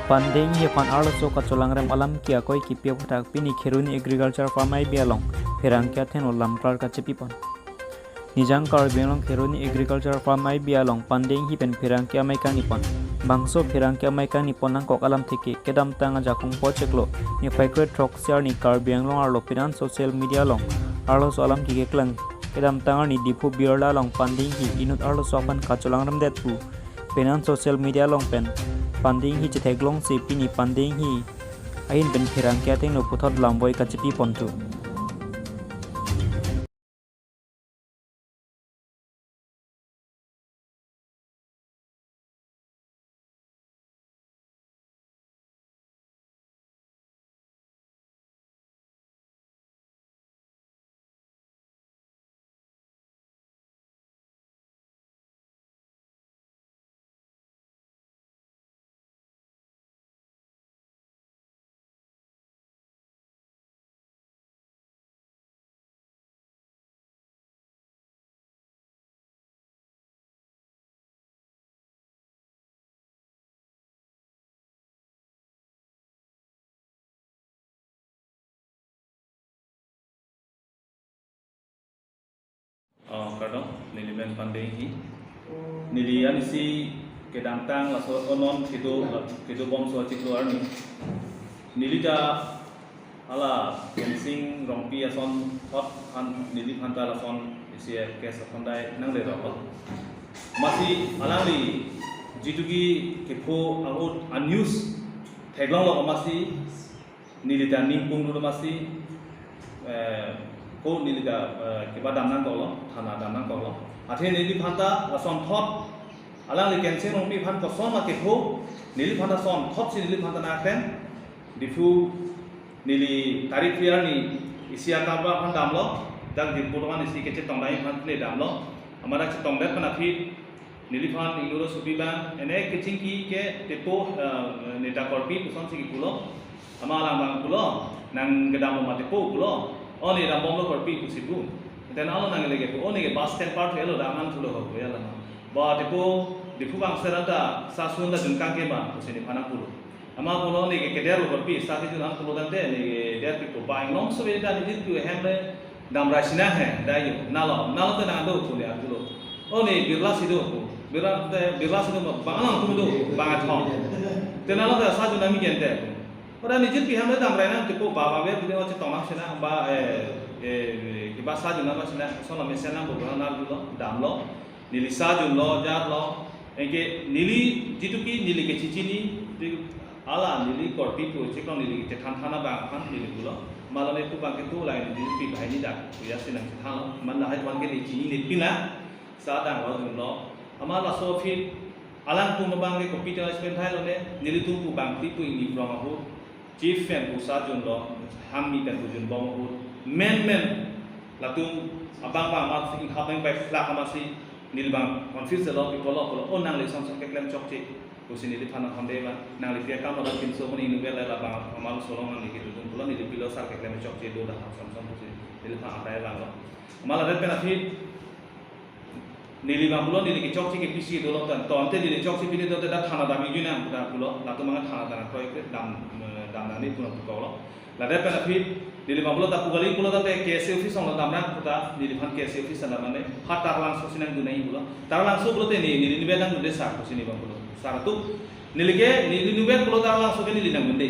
Pandeng ye pan arlo ka cholangrem alam kia koi ki pia phatak pini kheruni agriculture farm ai bialong pherang kya then olam klar ka chepi pon nijang kar benglong kheruni agriculture farm ai bialong pandeng hi pen pherang kya mai ka nipon bangso pherang kya mai ka nipon nang kok alam theke kedam tanga jakung pocheklo ni faikre trok share ni kar benglong arlo pinan social media long arlo so alam ki klang kedam tanga ni dipu birla long pandeng hi inut arlo so pan ka cholangrem det pu penan social media long pen panding hi chetheglong se pini panding hi ain ben phirang kya teng no puthot lamboi ka chipi pontu kadang nilimen pandai hi nilian si kedantang laso onon kido bom so cikluar ni nilida ala fencing rompi ason hot han nilip hanta lason isi kes pandai nang le ro masih alali jitugi kepo ahut unused theglong lo masih nilida ningpung dulu masih ko nilida kiba damnan tolo thana damnan tolo athe nili phanta lason thot alang li kense rompi phan ko son ma ke ho nili phanta son thot si nili phanta na ken difu nili tarif priar ni isia ka ba phan damlo dang din puloman isi ke chetong dai phan ple damlo amara chetong dat pana phi nili phan iluro subi ban ene ke chingki ke tepo neta korpi puson si pulo amala bang pulo nang gedam ma tepo pulo oni rambom lo korpi kusibu dan alo nang lege ko oni ke bus stand part hello daman thulo ho ya lama ba depo depu bang serata sasunda jungkang ke ba kusini phana pulo ama pulo ni ke keder lo korpi sa ke julan pulo dante ni der pi ko baing long so da ni tu hemle dam rasina he da yo nalo te na do pulo ya pulo oni birla sido birla sido bangang tu do bangat thong tenalo da sa junami gente pada nijit pihak mereka mereka tipu bawa bawa video macam tomak sena ba kiba sajun nama sena soalnya misalnya beberapa nar dulu damlo nili sajun lo jat lo engke nili jitu ki nili ke cici ni ala nili korpi tu cikong nili ke cetan thana bang kan nili dulu malam itu bang itu lain nili pi bahaya ni dak ya senang cetan lo mana hai tuan ke nili cici nili pina sadang lo jun lo amal asofit alang tu mabang ke kopi jalan sebentar lo ne nili tu bang tipu ini berapa hu chief fan pusat jun lo hammi dan jun bom hu men latung abang mat sing habang by flak amasi nilbang confuse lo people lo onang le som ke klem chokchi kusin nili phana khande ba nang le pia kam lo tin so mani nubel la bang amal solong nang ki jun pulo nili pilo sar ke klem chokchi do da som kusin nili phana atai bang lo amal adat pena fit nili bang pulo nili ki chokchi ke pisi do lo tan tonte nili chokchi pini do da thana da mi juna da pulo latu manga thana da koi ke dam nani puno pukolo lada pena fit di 50 tak pugali pulo tante KSC office on damna puta di depan KSC office anda mane hatar langsung sinang dunai pulo tar langsung pulo te ni nibedang dunde sa kusini bang pulo saratu nilige ni nibed pulo tar langsung ni linang dunde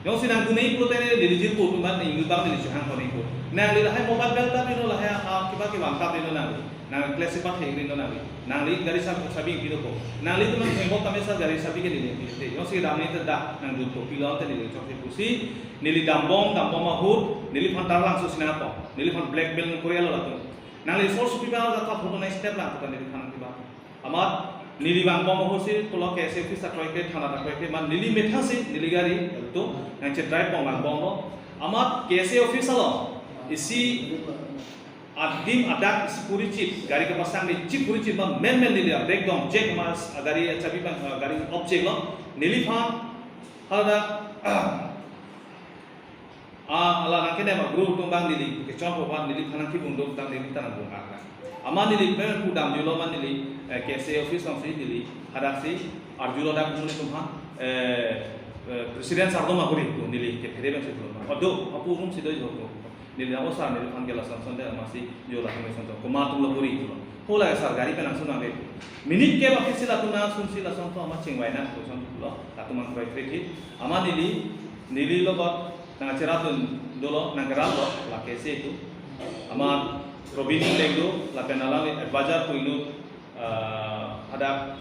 yang sinang dunai pulo te ni dijil pulo man ni ngubang ni chuhang koni pulo na li lahai mobile bel ta ni lahai kiba ki bangka ni na na klase pat he ni na na li gari sabi ki ko na li tuman mo ta mesa gari sabi ke ni yang si damni te da nang du to pilon te ni chok pusi nili dambong mahut nili fantar langsung sinapo nili fan black belt korea lo latu nang li source pipa za ta photo na step lang ta nili khanan kiba amat nili bang bom mahut si pulo ke se office ta ke thana ta ke man nili metha si nili gari to nang che drive bang bom lo amat ke se office lo isi adim adak puri chip gari ke pasang ni chip puri chip men nili breakdown check mas gari chabi bang gari object lo nili fan hada ala nakene ma guru tumbang nili ke chompo ban nili khanan ki bundok tang nili tanang bung akna ama nili men pu dam julo man nili KSC office on si nili hadak si arjulo dak muni tumha presiden sardo makuri tu nili ke phere bang se tu odo apu rum sido jo nili na osar nili pan gela san san de masih jo la kami san ko ma tu la puri tu hola sar gari pe nang sun ame minit ke ba sila tu na sun sila san to ama chingwai na ko san tu lo ta tu man koi kreti ama nili lo ba na ceratun dolo na geral lo la ke se tu ama provinsi lego la penala advisor ko ilu ada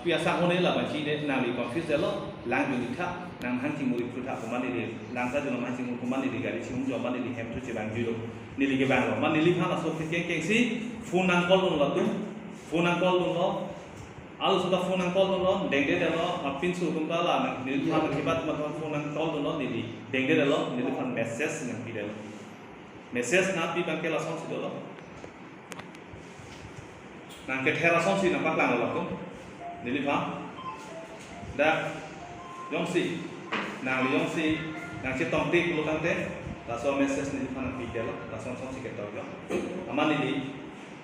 biasa hone la banci de nali confuse lo lang ju ditha nang hang timuri prutha komani de lang sa jolo hang timuri komani de gari chim jo mani de hem chu che bang ju lo nili ke bang lo man nili phana so ke keng si phone nang call lo tu phone nang call lo alu sudah phone nang call lo dengde de lo pin su kum ta la nang nili phana ke bat ma phone nang call lo nili dengde de lo nili phan message nang pi de lo message na pi bang ke la song si lo nang ke thera song si nang pak lang lo tu nili pha da yong si nang si tong tik lo tang te la so message nili pha nang pi de lo la song si ke to yo ama nili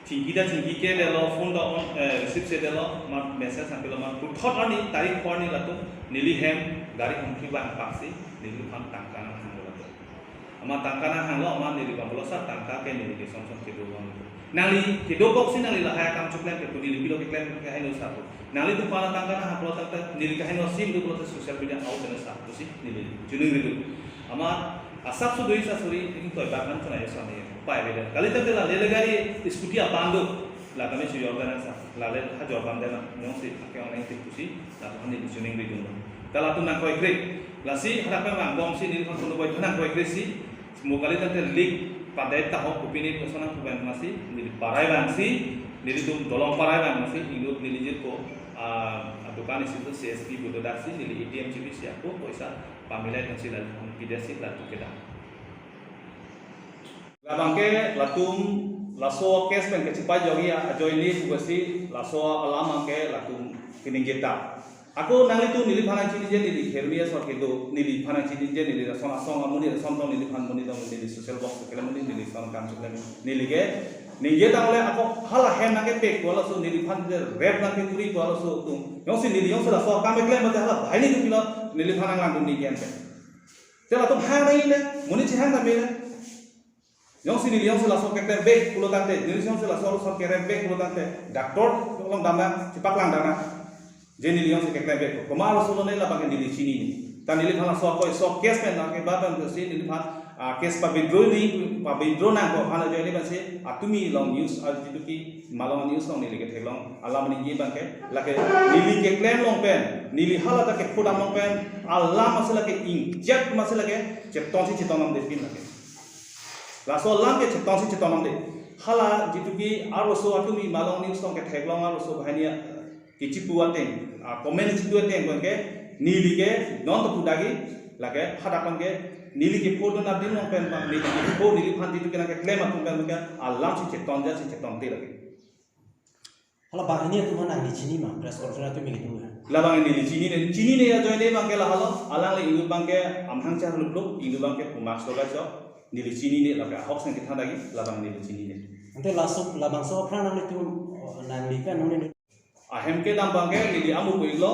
tinggi ke de lo phone da on receive se de lo ma message nang ke lo ma put thot ani tarik ko ani la tu nili hem gari hom ki bang pak si nili pha tang ka nang lo tu ama tang ka nang lo ama nili bang lo sa tang ka ke nili ke song ke do lo nali ke do box nali la ha kam chuklen ke nili bilo ke klen ke haino sa nali tu pala tangka na haplo tangka nili ka haino sim do lo social media out na sa tu si nili junung ridu ama asap su doi sa suri ing toy bakan chona yo sa ne pai beda kali ta la le gari scooty apando la kami su yorgan sa la le ha jo bande na nyong si ke online ti si la tu ni junung ridu kala tu na koi krek la si harapan bang bom si nili kon kono boy na koi krek si semoga kali ta link pada tahun opini personal kuban masih nili parai bangsi nili tu tolong parai bang masih hidup nili jiko dukan itu CSP bododaksi nili ATM cipi siapa poisa pamilai dan sila pidasi latu kita labangke latum laso kes pen kecipai jogi ajo ini bugasi laso alam angke latum kininggeta aku nang itu nili phanang chini je nili hermia so kedo nili phanang chini je nili song song amuni song song nili phan muni dong nili social box kele muni nili song kam chukle nili ge nije tangle aku hala hem nang ke pe ko la so nili phan je rap nang ke puri ko la so tum yong si nili yong so la so kam ekle mate hala bhai ni tu nili phanang lang tum ni gen pe tela tum hang nai ne muni chi hang na me ne yong si nili yong so la so ke be kulo tante nili yong so la so ke rap be kulo tante doctor long dama cipak lang dana jadi liang se kekle beko komalo solo ne la bagen dili chini ni tan dili phala so ko so case pen na ke baban to se dili pha case pa withdraw na ko phala joine ban se atumi long news jitu ki malong news long nili ke thelong alam ni ye ban ke la ke nili ke claim long pen nili hala ta ke phodam long pen allah masala ke inject masala ke cheton si cheton nam de pin la ke la so lam ke cheton si cheton nam de hala jitu ki aro so atumi malong news long ke thelong aro so bhania kici puateng komen kici puateng bangke nili ke non to pudagi lage hadapan ke nili ke photo na din long pen bang nili ke photo nili phanti tu kena ke claim atun bang ke alam si cheton te lage hala bang ini tu mana ni chini ma press conference tu mi gitu la bang nili chini ne ya join de bang ke la halo alang le ingu bang ke amhang cha luk ingu bang ke pumax to ga so nili chini ne lage hox ne kitha dagi la bang nili chini ne ante langsung la bang so prana ni tu nang ni kan ni ahem ke dam bangke nili amu ko iglo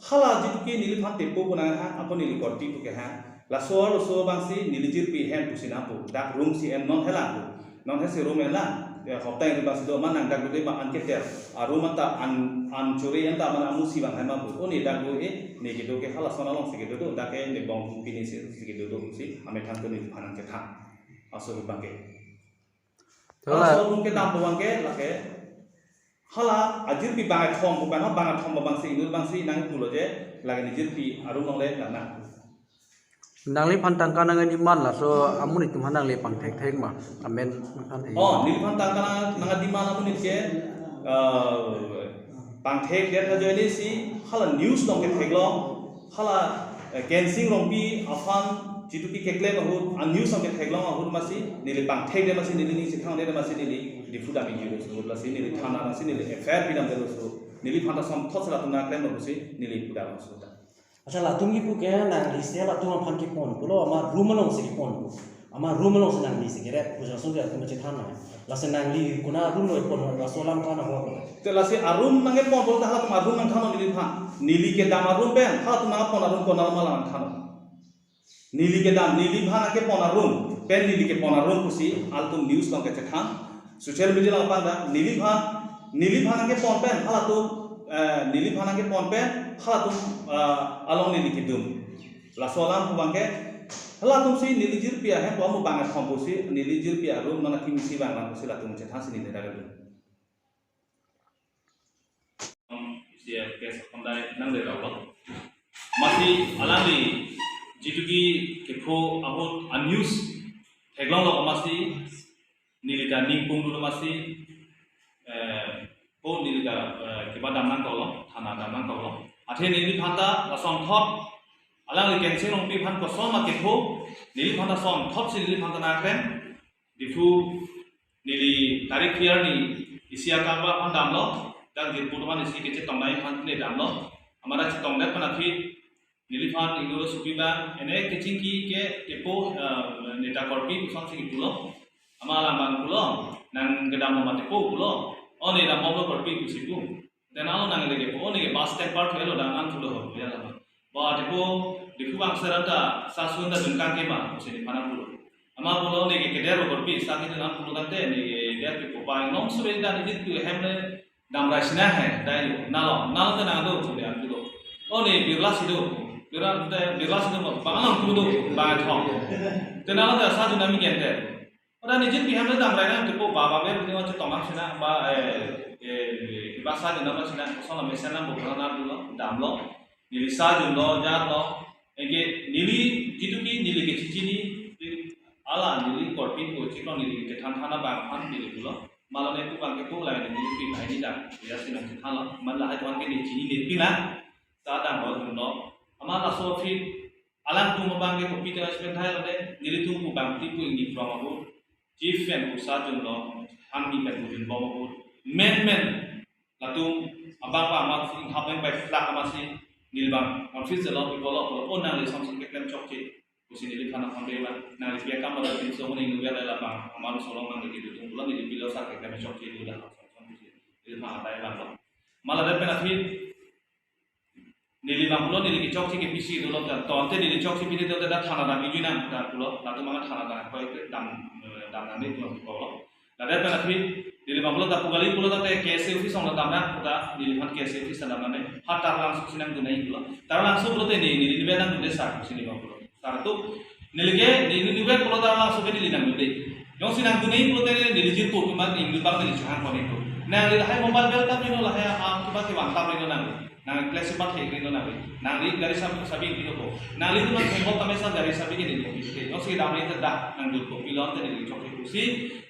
hala jitu ki nili phan tempo ko na ha apo nili korti to ke ha la so bangsi nili jirpi hem pusina pu dak room si en non hela non hese room ela ya hoptai ri bangsi do manang dak de ba an keter room anta an churi anta mana musi bang ha ma pu oni dak do e ne ke do ke hala sona long si ke do dak ke ne bong pini si ke do si ame thang to ni phanang ke thang aso bangke hala room ke dam bangke la ke hala ajir pi bangai thom bukan ha bangai thom bangsi inul bangsi nang pulo je lagi nijir pi aru nong le na nangli pantang kana ngani man la so amuni tum hanang le pang thek thek ma amen kan he oh nil pantang kana nang di mana amuni ke pang thek de tha joini si hala news nong ke thek lo hala kensing rong pi afan jitu pi kekle ma hu an news nong ke thek lo ma hu masi nil pang thek de masi nil ni si thang de masi nil di fuda bi jiru so la si nil thana na si nil affair bi nam de so nil phanta som thot sala tuna klem ma si nil fuda ma so ta acha la tum ipu ke nang li se la tum phan ki pon pulo ama room long se ki pon ama room long se nang li se gere puja so ja tum che thana lasen nangli kuna run loi pon la solam kana ho Telah si arum nange pon bol dah tum arum nang thano nili phan nili ke dam arum pen hala tum nang pon arum ko nal malang thano nili ke dam nili phan ke pon arum pen nili ke pon arum kusi al tum news lang ke chan social media lang panda nili phan ke pon pen hala tum nili phan ke pon pen hala tum along nili ke dum la solam hu bangke hala tum si nili jir pia he ko mu bangat komposi nili jir pia rum nang kim si bang lang kusi la tum chan si nili dagal dia kes pandai nang de rawa masih alami jitugi kepo abot unnews heglong lo masih nilida ningpung dulu masih po nilida kepada man tolong thana daman tolong athe nili phanta lasom thot alang li kense long pi phan ko som ma kepo nili phanta som thot si nili phanta na kren difu nili tarik clear ni isia ka ba phandam lo dan di putuman isi kecil tongdai pan ini damlo, amara tongdai panafi nilifan inguro supiba, ene kecil ke kepo neta korpi pusat sih pulo, amala bang pulo, nang gedam mati pulo, oh neta mau korpi pusipu, dan alo nang lagi oh nege basket part hello dan an pulo, ya lah, bahwa dipu bang serata sasunda dengkang kema pusini panang pulo, ama pulo nege kedero korpi sakit dan pulo tante nege dia kepo bang nom sebentar ini tu hemle damra sina hai dai nalo te na do chule an do one birla sido bangang kudo ba thong te nalo da sa junami gente ora ni jit biham damra na tipo baba be ni wa tong sina ba ba sa junama sina so na mesana bo na do damlo nili sa jundo ja lo ege nili jituki nili ke chichini ala nili korpin ko chikon nili ke thana ba phan nili bulo malam itu bangke tu lain ini pi lain dah dia sinang kita malah itu bangke ni cini ni pi lah sadang bawa tuno amala sofi alam tu bangke tu pi terus pentai lade nili tu bangke tu ini from aku chief and usah tuno hamni kat tu bawa aku men latu abang amat sing happen by flak masih nilbang office lo pi polo nang le samsung ke klem chokki usi nili khana phone ba nang pia kam la tin so ni nuya la bang amaru solong nang di tu pulang di pilo sa ke klem chokki du la itu mah ada yang malah ada penafi nili bang pulo nili chokki ke pisi dulu dan tonte nili chokki pisi dulu dan thana dan biju nang dan pulo lalu mana thana dan kau dam nanti pulo pulo ada penafi nili bang pulo tapi kali pulo tapi KSA office orang damna kita nili kan KSA office damna ne hatta langsung sinang tu naik pulo tar langsung pulo te nili bedan tu desa sini bang pulo tar tu nili ke nili bed pulo tar langsung ke nili nang tu yang sinang tu naik pulo te nili jitu cuma nili bang nili jangan kau itu nang nili hai mobile bel tapi nila hai kiba kiba tam nili nang kelas empat hai nili nang nili dari sabi itu ko nang nili tu nang kembali tamai sa dari sabi ke nili yang sih damai itu dah nang dulu pilon te nili cokli kusi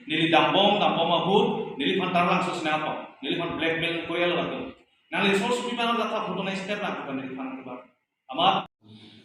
nili dambong mahut nili pantar langsung sinapa nili pan blackmail ko yalo lagi nang nili source pi mana data foto naik step lah bukan nili pan kiba amat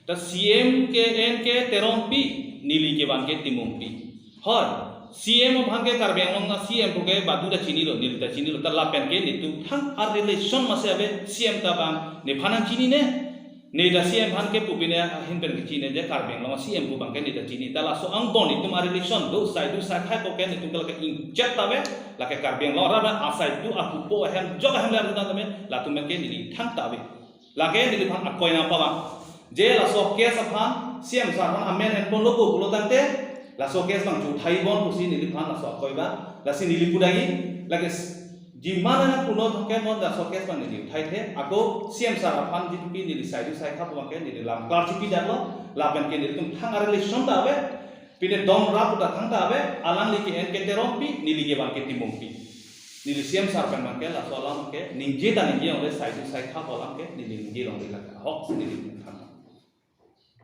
the CM ke N ke terompi nili ke ban ke timompi hor CM bangke karbeng long na CM buke batu da chini lo nil da chini lo tala pen ke ni tu thang ar relation masih abe CM ta bang ne phanang chini ne da CM bangke pupine hin pen ke chini je karbeng long CM bu bangke ne da chini tala so ang bon ni tu ar relation do sai khai ko ke ni tu kal ke inject ta be la ke karbeng long ra asai tu aku po hem jog hem la ta me la tu men ke ni thang ta be la ke ni phang akoi na pa ba je la so ke sa phan CM sa phan amen hen pon lo ko lo tante la so kes bang chu thai bon pusi nili phan la so koi ba la si nili pudagi la ke jimana na puno thoke mon da so kes bang nili thai the ako siam sa phan ji pi nili sai du sai kha ba ke nili lam klar chi pi da lo la pen ke nili tum thang ar relation da be pine dom ra puta thang da be alang li ke en ke terom pi nili ke bang ke timong pi nili siam sa pen bang ke la so lam ke ningje da ningje ole sai du sai kha ba ke nili ningje long la hok nili thang